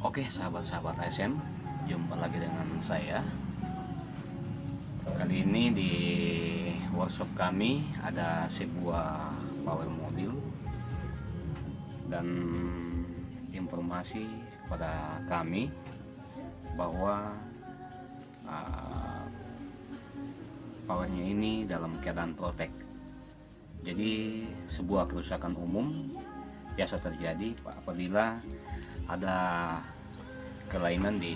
Oke, sahabat-sahabat ASM, jumpa lagi dengan saya. Kali ini di workshop kami ada sebuah power mobil dan informasi kepada kami bahwa powernya ini dalam keadaan protek. Jadi sebuah kerusakan umum biasa terjadi apabila ada kelainan di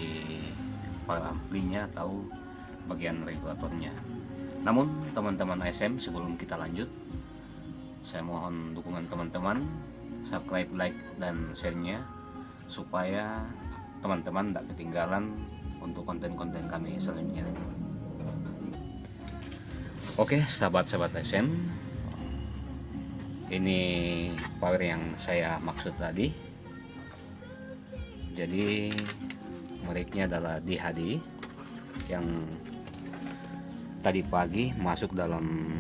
power amplinya atau bagian regulatornya. Namun teman-teman ASM, sebelum kita lanjut, saya mohon dukungan teman-teman, subscribe, like, dan share-nya supaya teman-teman tidak ketinggalan untuk konten-konten kami selanjutnya. Oke, sahabat-sahabat ASM, ini power yang saya maksud tadi. Jadi mereknya adalah DHD yang tadi pagi masuk dalam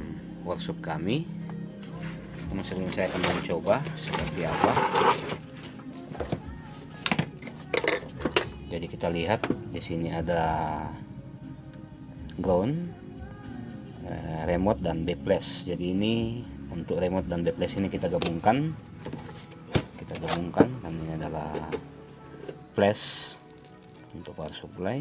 workshop kami. Namun sebelum saya akan mencoba seperti apa. Jadi kita lihat di sini ada ground, remote dan backflash. Jadi ini untuk remote dan backflash ini kita gabungkan dan ini adalah flash untuk power supply.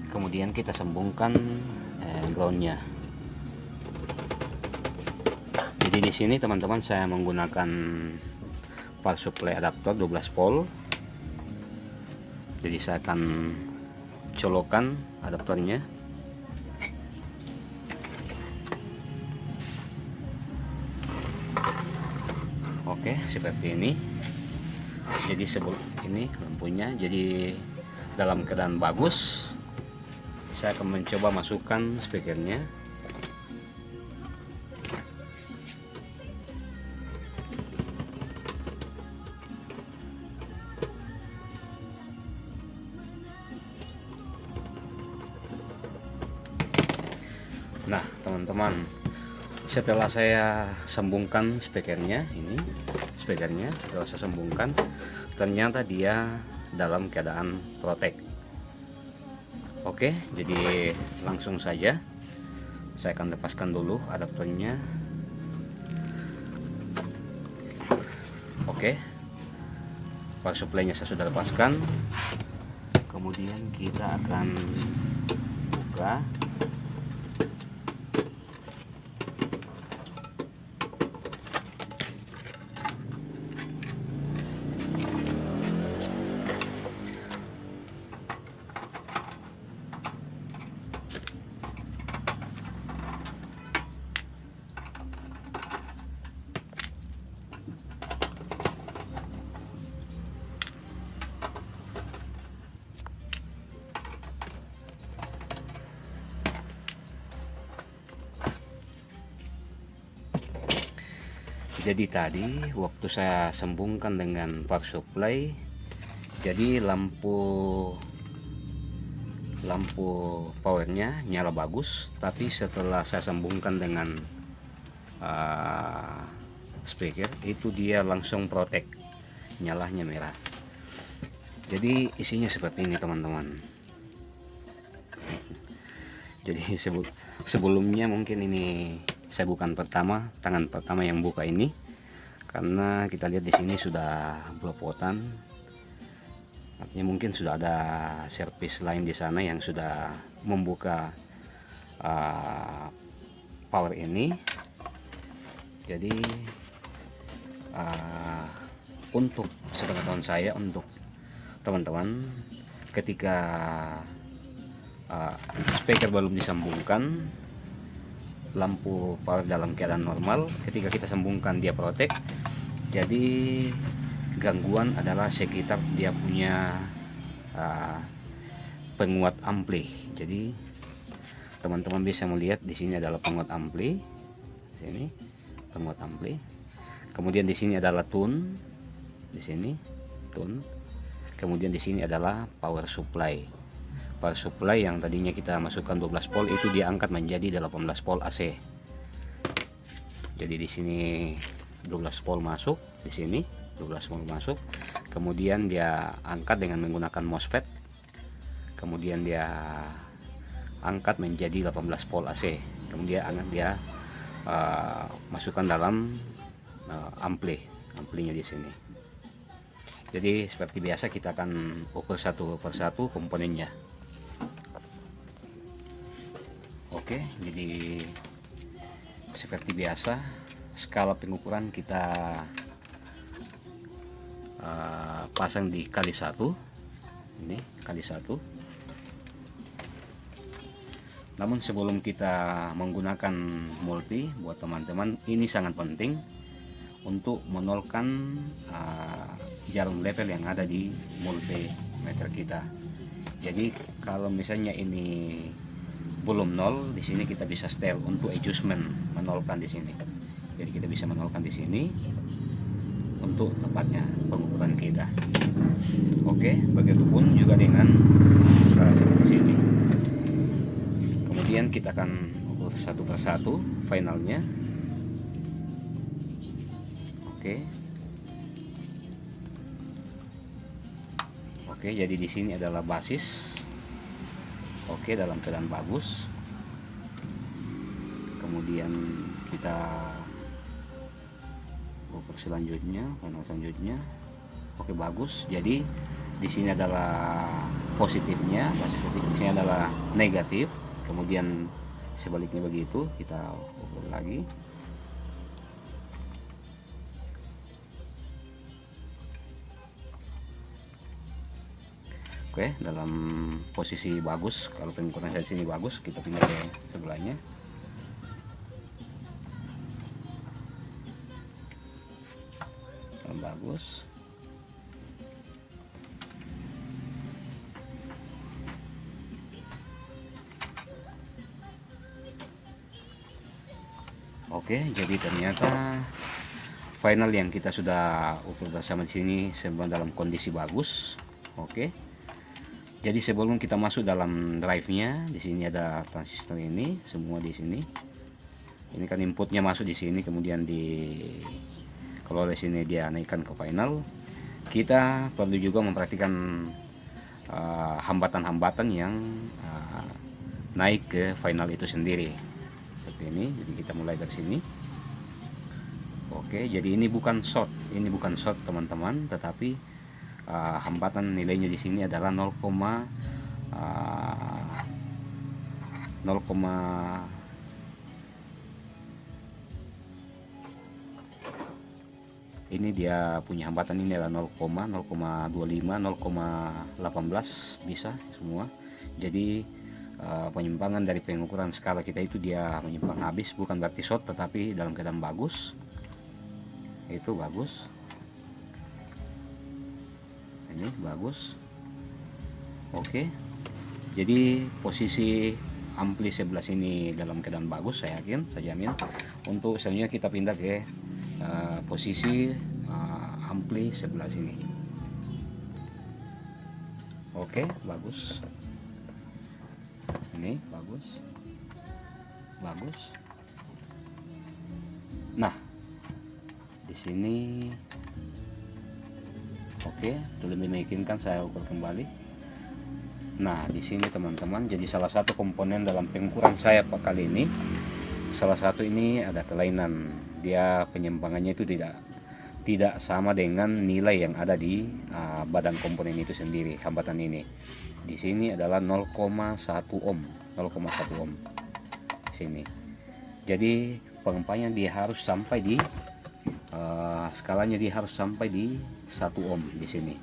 Kemudian kita sambungkan groundnya. Jadi di sini teman-teman saya menggunakan power supply adaptor 12 volt. Jadi saya akan colokan adaptornya. Oke, seperti ini. Jadi sebelum ini lampunya jadi dalam keadaan bagus. Saya akan mencoba masukkan speakernya. Nah, teman-teman, setelah saya sambungkan speakernya, setelah saya sambungkan, ternyata dia dalam keadaan protek. Oke, jadi langsung saja saya akan lepaskan dulu adaptornya. Oke, power supply-nya saya sudah lepaskan. Kemudian kita akan buka. Jadi tadi waktu saya sambungkan dengan power supply, jadi lampu powernya nyala bagus, tapi setelah saya sambungkan dengan speaker itu dia langsung protek, nyalanya merah. Jadi isinya seperti ini teman-teman. Jadi sebelumnya mungkin ini saya bukan tangan pertama yang buka ini, karena kita lihat di sini sudah blopotan, artinya mungkin sudah ada servis lain di sana yang sudah membuka power ini. Jadi untuk sepengetahuan saya, untuk teman-teman, ketika speaker belum disambungkan, lampu power dalam keadaan normal, ketika kita sambungkan dia protek. Jadi gangguan adalah sekitar dia punya penguat ampli. Jadi teman-teman bisa melihat di sini adalah penguat ampli, sini penguat ampli. Kemudian di sini adalah tune, di sini tune. Kemudian di sini adalah power supply yang tadinya kita masukkan 12 volt itu diangkat menjadi 18 volt AC. Jadi di sini 12 volt masuk, di sini 12 volt masuk, kemudian dia angkat dengan menggunakan MOSFET, kemudian dia angkat menjadi 18 volt AC, kemudian dia masukkan dalam amplinya di sini. Jadi seperti biasa kita akan ukur satu persatu komponennya. Oke, jadi seperti biasa skala pengukuran kita pasang di kali 1, ini kali 1. Namun sebelum kita menggunakan multi, buat teman-teman ini sangat penting untuk menolkan jarum level yang ada di multimeter kita. Jadi kalau misalnya ini belum nol, di sini kita bisa setel untuk adjustment, menolkan di sini. Jadi kita bisa menolkan di sini untuk tepatnya pengukuran kita. Oke, begitupun juga dengan seperti sini. Kemudian kita akan ukur satu persatu finalnya. Oke, jadi di sini adalah basis. Oke, dalam keadaan bagus. Kemudian kita ukur selanjutnya, final selanjutnya. Oke, bagus. Jadi di sini adalah positifnya, di sini adalah negatif. Kemudian sebaliknya begitu, kita ukur lagi. Oke, dalam posisi bagus. Kalau pengukuran dari sini bagus, kita pindah ke sebelahnya. Dalam bagus. Oke, jadi ternyata final yang kita sudah ukur bersama di sini semua dalam kondisi bagus. Oke. Jadi sebelum kita masuk dalam drive-nya, di sini ada transistor ini, semua di sini. Ini kan inputnya masuk di sini, kemudian kalau di sini dia naikkan ke final. Kita perlu juga memperhatikan hambatan-hambatan yang naik ke final itu sendiri. Seperti ini. Jadi kita mulai dari sini. Oke, jadi ini bukan short, teman-teman, tetapi hambatan nilainya di sini adalah 0, ini dia punya hambatan ini adalah 0,25, 0,18 bisa semua. Jadi penyimpangan dari pengukuran skala kita itu dia menyimpang habis, bukan berarti short, tetapi dalam keadaan bagus. Itu bagus. Ini bagus. Oke, jadi posisi ampli 11 ini dalam keadaan bagus, saya jamin. Untuk selanjutnya kita pindah ke posisi ampli 11 ini. Oke, bagus. Ini bagus. Nah, di sini oke, lebih meyakinkan, saya ukur kembali. Nah, di sini teman-teman, jadi salah satu komponen dalam pengukuran saya kali ini, salah satu ini ada kelainan. Dia penyimpangannya itu tidak sama dengan nilai yang ada di badan komponen itu sendiri. Hambatan ini di sini adalah 0,1 ohm, 0,1 ohm di sini. Jadi pengempaannya dia harus sampai di skalanya dia harus sampai di 1 ohm di sini,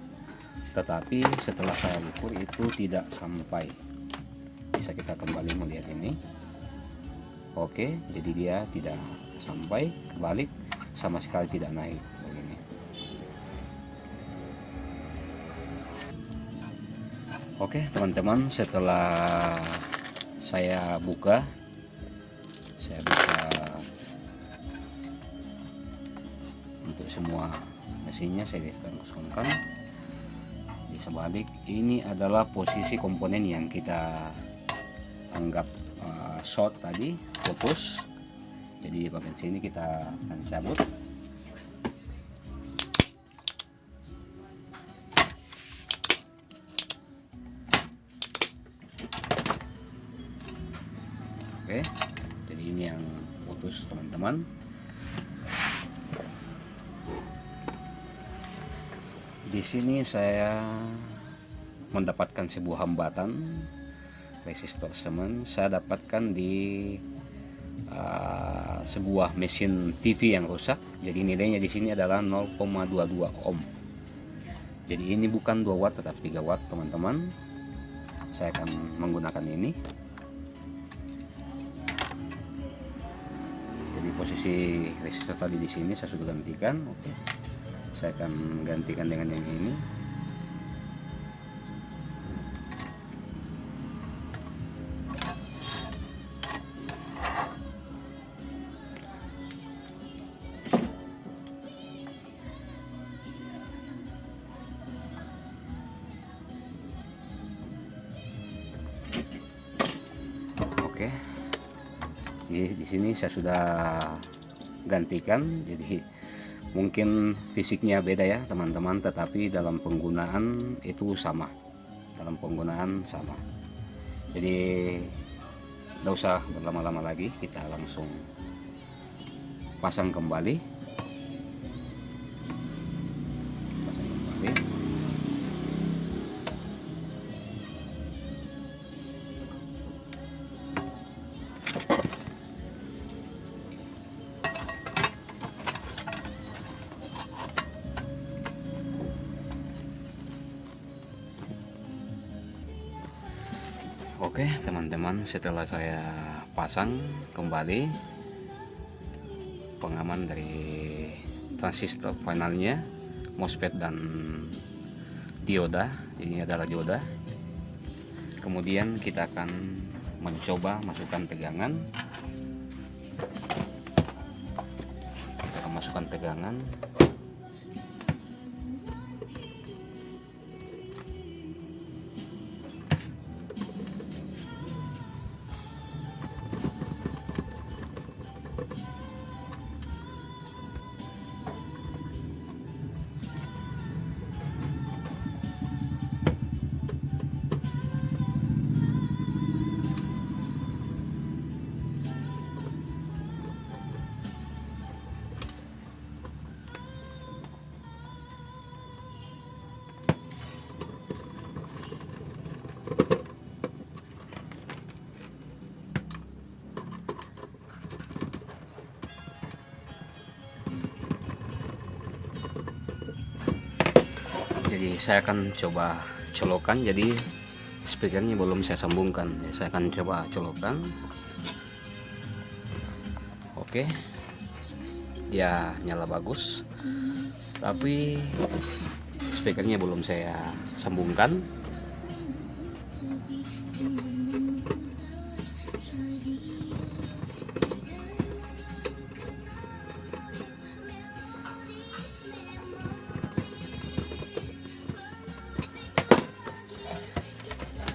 tetapi setelah saya ukur itu tidak sampai. Bisa kita kembali melihat ini. Oke, jadi dia tidak sampai, kebalik, sama sekali tidak naik begini. Oke teman-teman, setelah saya buka untuk semua mesinnya, saya kosongkan. Di sebalik ini adalah posisi komponen yang kita anggap short tadi, putus. Jadi Jadi bagian sini kita akan cabut. Oke, jadi ini yang putus teman-teman. Di sini saya mendapatkan sebuah hambatan resistor semen. Saya dapatkan di sebuah mesin TV yang rusak. Jadi nilainya di sini adalah 0,22 ohm. Jadi ini bukan 2 watt tetapi 3 watt teman-teman. Saya akan menggunakan ini. Jadi posisi resistor tadi di sini saya sudah gantikan. Oke. Saya akan gantikan dengan yang ini. Oke. Di sini saya sudah gantikan. Jadi mungkin fisiknya beda ya teman-teman, tetapi dalam penggunaan itu sama. Jadi tidak usah berlama-lama lagi, kita langsung pasang kembali. Oke teman-teman, setelah saya pasang kembali pengaman dari transistor panelnya, MOSFET dan dioda, ini adalah dioda. Kemudian kita akan mencoba masukkan tegangan. Jadi saya akan coba colokan. Jadi speakernya belum saya sambungkan, saya akan coba colokan. Oke, dia nyala bagus, tapi speakernya belum saya sambungkan.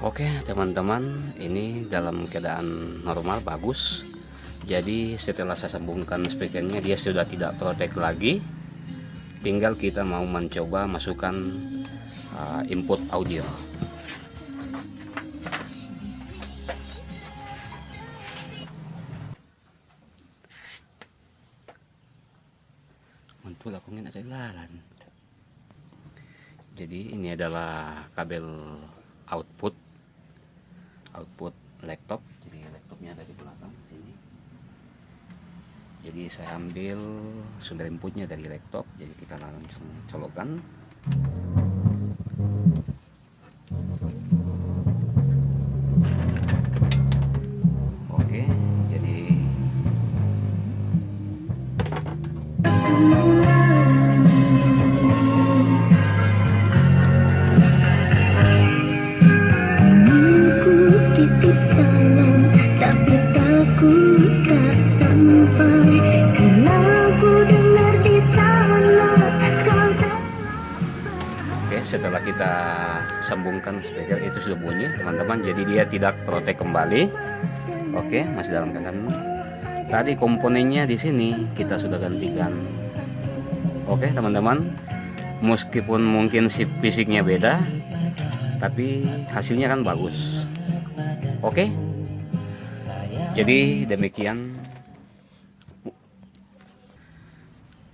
Oke teman-teman, ini dalam keadaan normal bagus. Jadi setelah saya sambungkan speakernya, dia sudah tidak protek lagi. Tinggal kita mau mencoba masukkan input audio. Mantul aku nggak jalan. Jadi ini adalah kabel output laptop. Jadi laptopnya ada di belakang sini. Jadi saya ambil sumber inputnya dari laptop. Jadi kita langsung colokkan. Oke, jadi setelah kita sambungkan speaker itu sudah bunyi teman-teman. Jadi dia tidak protek kembali. Oke, masih dalam keadaan Tadi komponennya di sini kita sudah gantikan. Oke teman-teman, meskipun mungkin si fisiknya beda, tapi hasilnya kan bagus. Oke, jadi demikian.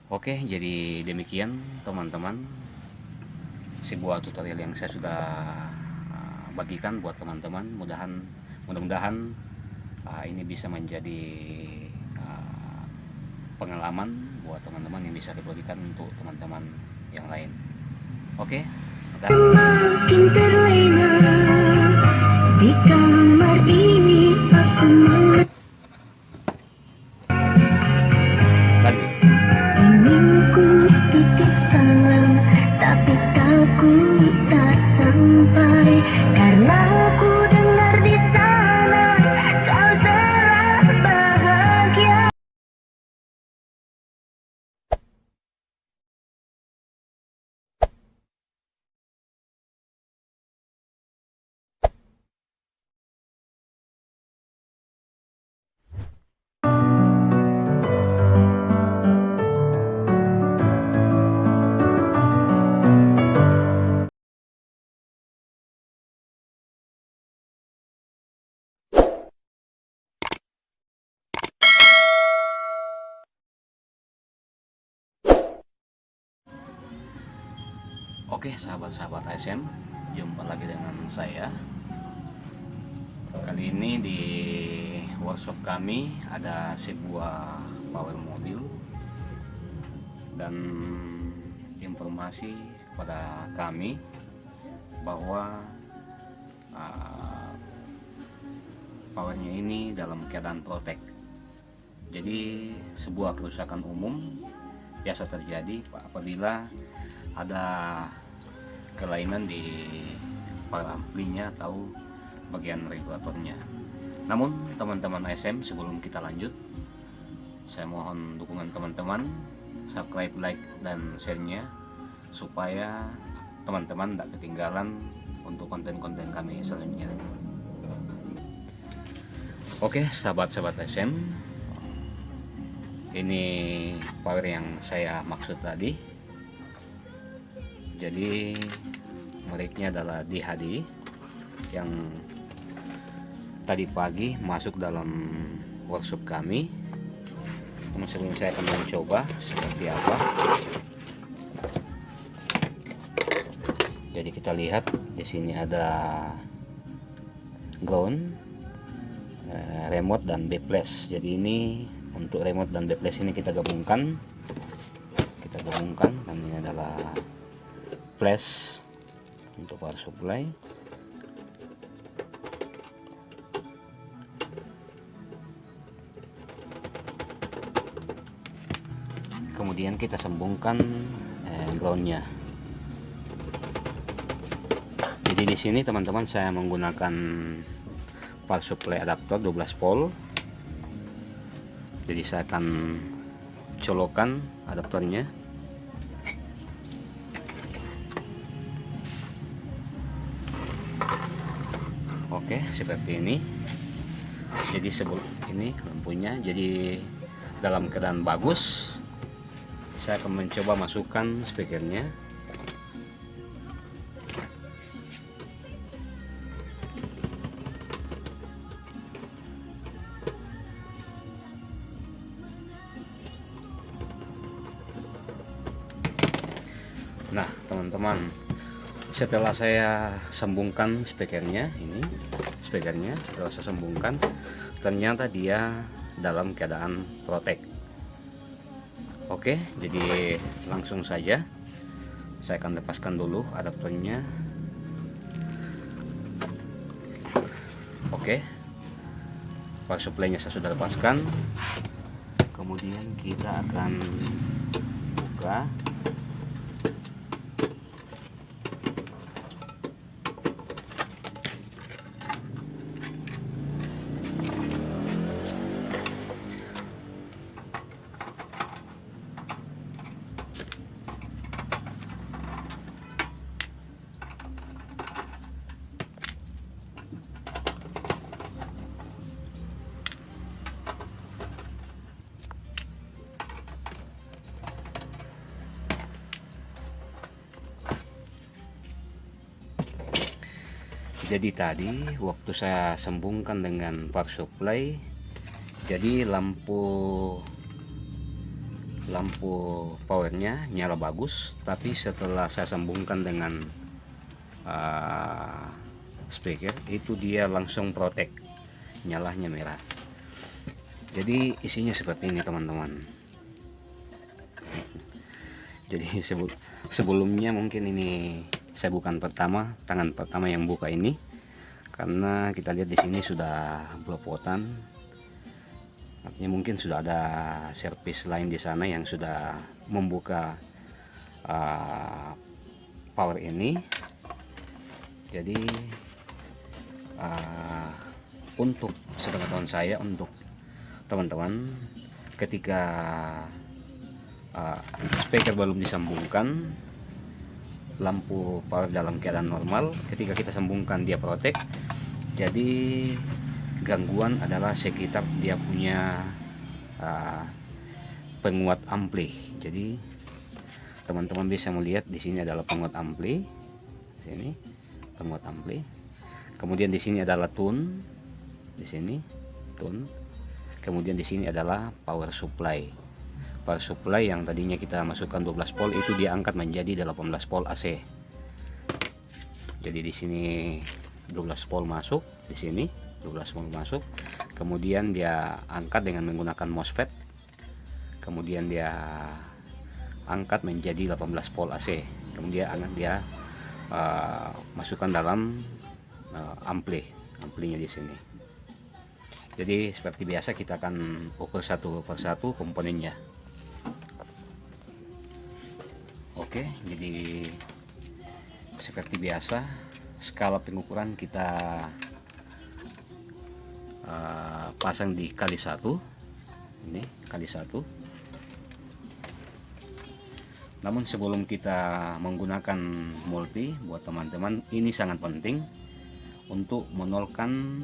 Oke, jadi demikian teman-teman, sebuah tutorial yang saya sudah bagikan buat teman-teman. Mudah-mudahan ini bisa menjadi pengalaman buat teman-teman yang bisa dibagikan untuk teman-teman yang lain. Oke, makin terlena di kamar ini aku ingin ku titip salam, tapi takut tak sampai karena aku dengar di sana kau telah bahagia. Oke sahabat-sahabat ASM, jumpa lagi dengan saya. Kali ini di workshop kami ada sebuah power mobil dan informasi kepada kami bahwa powernya ini dalam keadaan protek. Jadi sebuah kerusakan umum biasa terjadi apabila ada kelainan di power amplinya atau bagian regulatornya. Namun teman-teman ASM, sebelum kita lanjut, saya mohon dukungan teman-teman, subscribe, like, dan share-nya supaya teman-teman tidak ketinggalan untuk konten-konten kami selanjutnya. Oke sahabat-sahabat ASM, ini power yang saya maksud tadi. Jadi mereknya adalah DHD yang tadi pagi masuk dalam workshop kami. Namun sebelum saya akan mencoba seperti apa. Jadi kita lihat di sini ada ground, remote dan backflash. Jadi ini untuk remote dan backflash ini kita gabungkan. Dan ini adalah flash untuk power supply. Kemudian kita sambungkan groundnya. Jadi di sini teman-teman saya menggunakan power supply adaptor 12 volt. Jadi saya akan colokan adaptornya. Oke, seperti ini. Jadi sebelum ini lampunya jadi dalam keadaan bagus. Saya akan mencoba masukkan speakernya. Nah teman-teman, setelah saya sambungkan speakernya, ini speakernya setelah saya sambungkan, ternyata dia dalam keadaan protek. Oke, jadi langsung saja saya akan lepaskan dulu adaptornya. Oke, power supply-nya saya sudah lepaskan. Kemudian kita akan buka. Jadi tadi waktu saya sambungkan dengan power supply, jadi lampu powernya nyala bagus, tapi setelah saya sambungkan dengan speaker itu dia langsung protek, nyalanya merah. Jadi isinya seperti ini teman-teman. Jadi sebelumnya mungkin ini saya bukan tangan pertama yang buka ini, karena kita lihat di sini sudah blopotan, artinya mungkin sudah ada servis lain di sana yang sudah membuka power ini. Jadi untuk sepengetahuan saya, untuk teman-teman, ketika speaker belum disambungkan, lampu power dalam keadaan normal, ketika kita sambungkan dia protek. Jadi gangguan adalah sekitar dia punya penguat ampli. Jadi teman-teman bisa melihat di sini adalah penguat ampli, sini penguat ampli. Kemudian di sini adalah tune, di sini tune. Kemudian di sini adalah power supply. Power supply yang tadinya kita masukkan 12 volt itu diangkat menjadi 18 volt AC. Jadi di sini 12 volt masuk, di sini 12 volt masuk. Kemudian dia angkat dengan menggunakan MOSFET. Kemudian dia angkat menjadi 18 volt AC. Kemudian dia masukkan dalam amplinya di sini. Jadi seperti biasa kita akan ukur satu persatu komponennya. Oke, jadi seperti biasa skala pengukuran kita pasang di kali 1. Ini kali 1. Namun sebelum kita menggunakan multi, buat teman-teman ini sangat penting untuk menolkan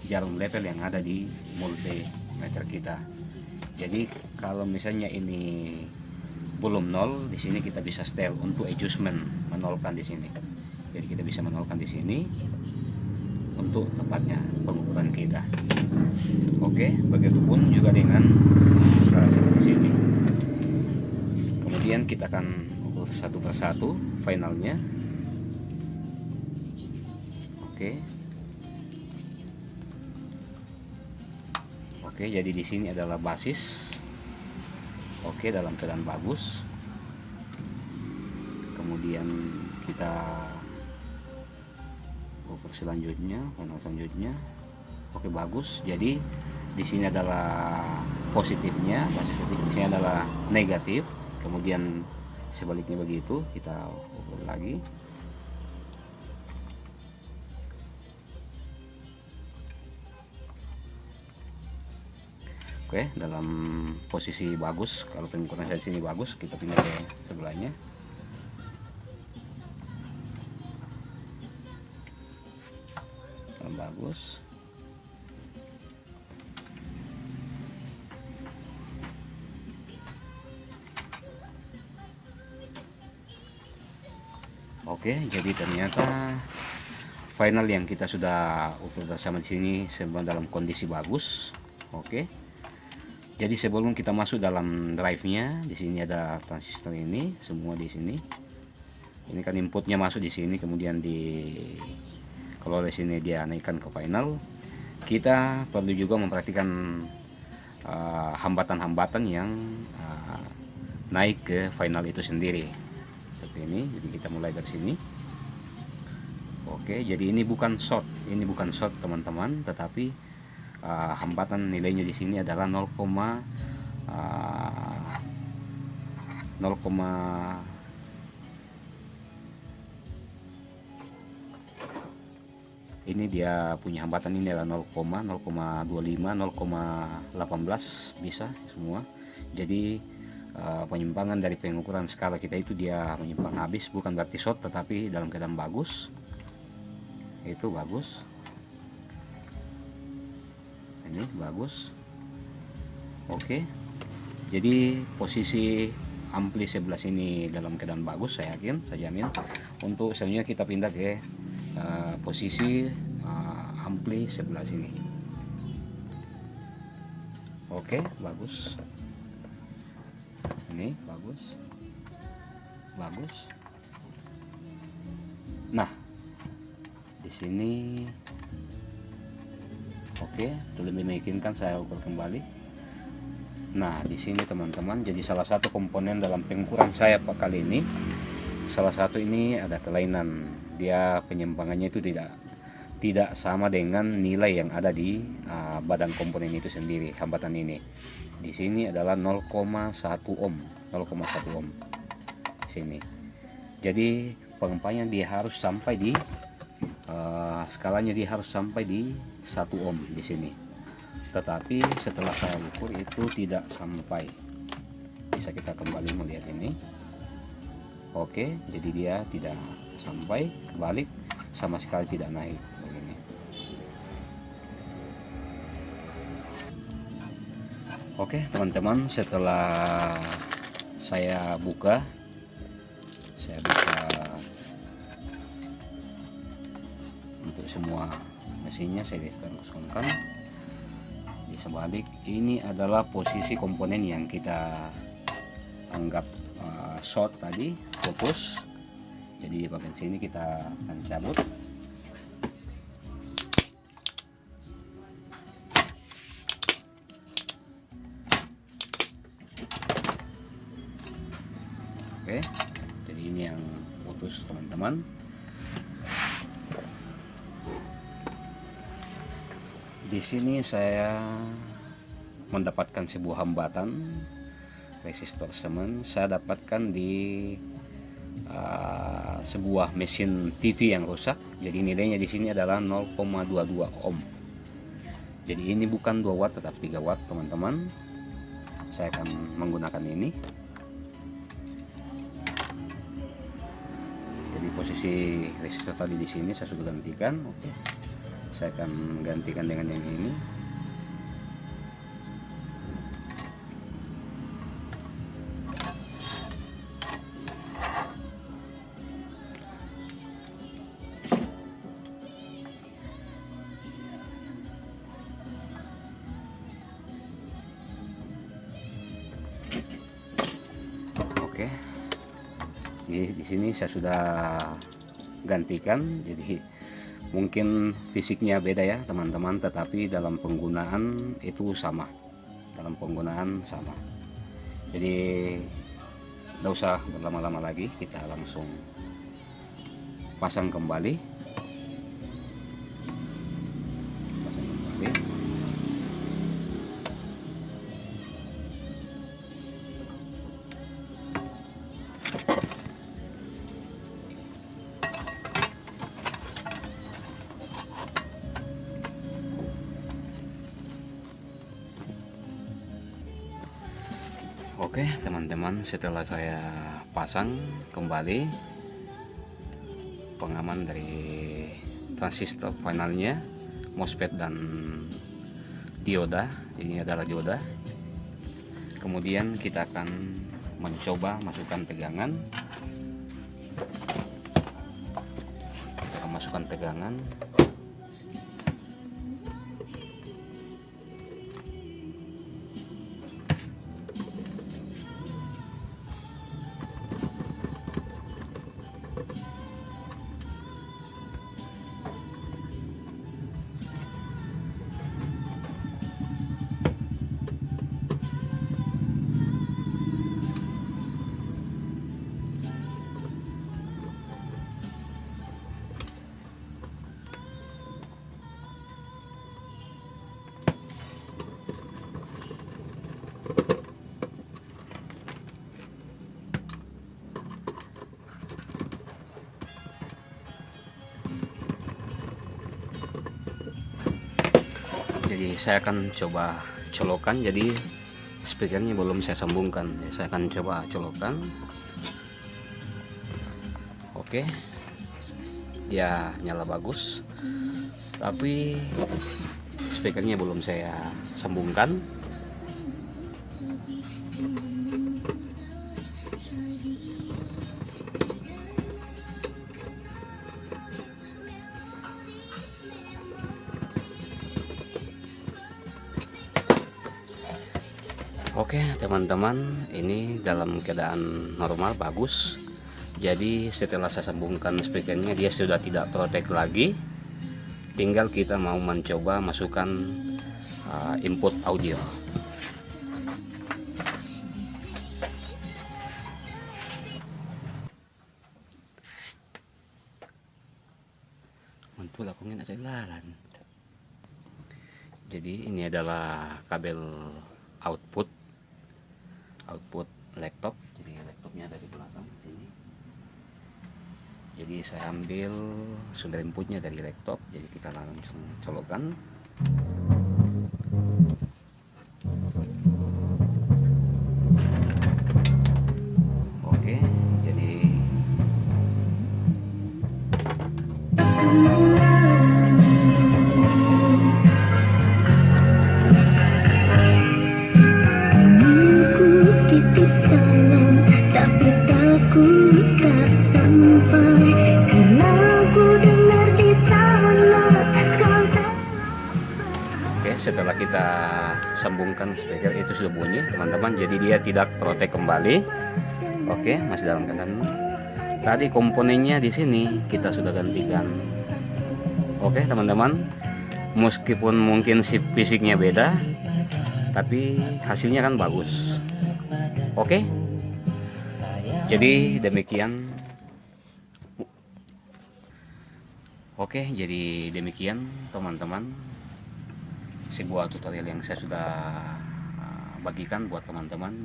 jarum level yang ada di multimeter kita. Jadi kalau misalnya ini belum nol, di sini kita bisa setel untuk adjustment, menolkan di sini. Jadi kita bisa menolkan di sini untuk tepatnya pengukuran kita. Oke, begitupun juga dengan seperti sini. Kemudian kita akan ukur satu persatu finalnya. Oke, jadi di sini adalah basis. Oke, dalam keadaan bagus. Kemudian kita ukur selanjutnya, panel selanjutnya. Oke, bagus. Jadi di sini adalah positifnya, basis positif, di sini adalah negatif. Kemudian sebaliknya begitu, kita ukur lagi. Oke, dalam posisi bagus. Kalau pengukuran saya di sini bagus, kita pindah ke sebelahnya. Dalam bagus. Oke, jadi ternyata final yang kita sudah ukur bersama di sini semua dalam kondisi bagus. Oke. Jadi sebelum kita masuk dalam drive-nya, di sini ada transistor ini, semua di sini. Ini kan inputnya masuk di sini, kemudian kalau di sini dia naikkan ke final. Kita perlu juga memperhatikan hambatan-hambatan yang naik ke final itu sendiri. Seperti ini. Jadi kita mulai dari sini. Oke, jadi ini bukan short, teman-teman, tetapi hambatan nilainya di sini adalah 0, ini dia punya hambatan ini adalah 0,025, 0,18 bisa semua. Jadi penyimpangan dari pengukuran skala kita itu dia menyimpang habis, bukan berarti short, tetapi dalam keadaan bagus. Itu bagus. Ini bagus. Oke, jadi posisi ampli 11 ini dalam keadaan bagus, saya jamin. Untuk selanjutnya kita pindah ke posisi ampli sebelah sini. Oke, bagus. Ini bagus. Nah, di sini oke, lebih memungkinkan saya ukur kembali. Nah, di sini teman-teman, jadi salah satu komponen dalam pengukuran saya kali ini, salah satu ini ada kelainan. Dia penyimpangannya itu tidak sama dengan nilai yang ada di badan komponen itu sendiri. Hambatan ini di sini adalah 0,1 ohm, 0,1 ohm di sini. Jadi pengempaannya dia harus sampai di skalanya dia harus sampai di 1 ohm di sini. Tetapi setelah saya ukur itu tidak sampai. Bisa kita kembali melihat ini. Oke, jadi dia tidak sampai, kebalik, sama sekali tidak naik begini. Oke teman-teman, setelah saya buka untuk semua mesinnya, saya kosongkan. Di sebalik ini adalah posisi komponen yang kita anggap short tadi, putus. Jadi di bagian sini kita akan cabut. Oke, jadi ini yang putus teman-teman. Di sini saya mendapatkan sebuah hambatan resistor semen. Saya dapatkan di sebuah mesin TV yang rusak. Jadi nilainya di sini adalah 0,22 ohm. Jadi ini bukan 2 watt tetapi 3 watt teman-teman. Saya akan menggunakan ini. Jadi posisi resistor tadi di sini saya sudah gantikan. Oke, saya akan gantikan dengan yang ini. Oke, di sini saya sudah gantikan. Jadi mungkin fisiknya beda ya teman-teman, tetapi dalam penggunaan itu sama. Jadi tidak usah berlama-lama lagi, kita langsung pasang kembali. Oke teman-teman, setelah saya pasang kembali pengaman dari transistor panelnya, MOSFET dan dioda, ini adalah dioda. Kemudian kita akan mencoba masukkan tegangan. Jadi saya akan coba colokan. Jadi speakernya belum saya sambungkan, saya akan coba colokan. Oke, dia nyala bagus, tapi speakernya belum saya sambungkan. teman-teman, ini dalam keadaan normal bagus. Jadi setelah saya sambungkan speakernya, dia sudah tidak protek lagi. Tinggal kita mau mencoba masukkan input audio. Mantul aku nggak ada jalan. Jadi ini adalah kabel output laptop. Jadi laptopnya ada di belakang sini. Jadi saya ambil sumber inputnya dari laptop. Jadi kita langsung colokkan. Oke, jadi titip salam tapi takut tak sampai karena aku dengar di sana kau oke, setelah kita sambungkan speaker itu sudah bunyi teman-teman. Jadi dia tidak protek kembali. Oke, masih dalam keadaan. Tadi komponennya di sini kita sudah gantikan. Oke teman-teman, meskipun mungkin fisiknya beda, tapi hasilnya kan bagus. Oke, jadi demikian. Oke, jadi demikian teman-teman, sebuah tutorial yang saya sudah bagikan buat teman-teman.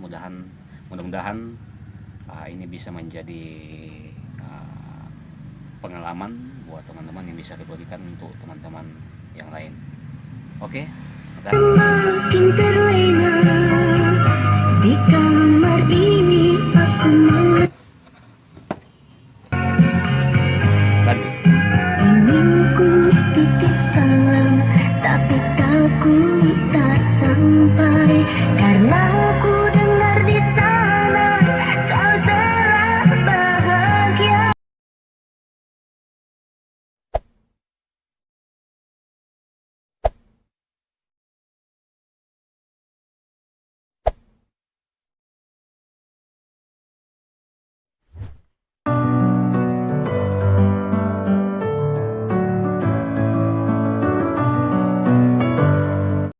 Mudah-mudahan ini bisa menjadi pengalaman buat teman-teman yang bisa dibagikan untuk teman-teman yang lain. Oke, makin terlena.